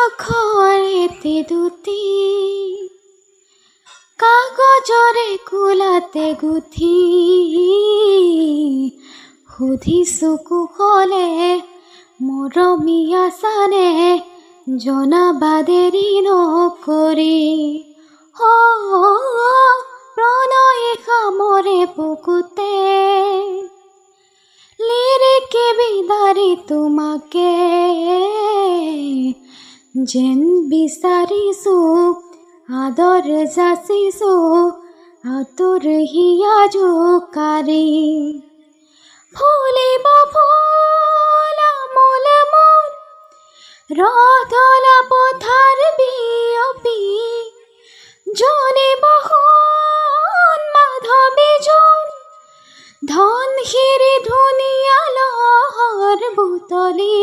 আখৰেতে দুটি কাগজৰে কোলাতে গুঠি সুধিছো কুশলে মৰমীয়া চানে জনাবা দেৰি নকৰি প্ৰণয়ে সামৰে বুকুতে লিৰিকে বিদাৰি তোমাকে যেন বিচাৰিছো আদৰ যাচিছো আতুৰ হিয়া জোকাৰি ফুলিব ফুল আমোল মোৰ ৰধলা পথাৰ বিয়পি জনিব সোণ মাধৱী জোন ধন শিৰি ধুনীয়া লহৰ বুটলি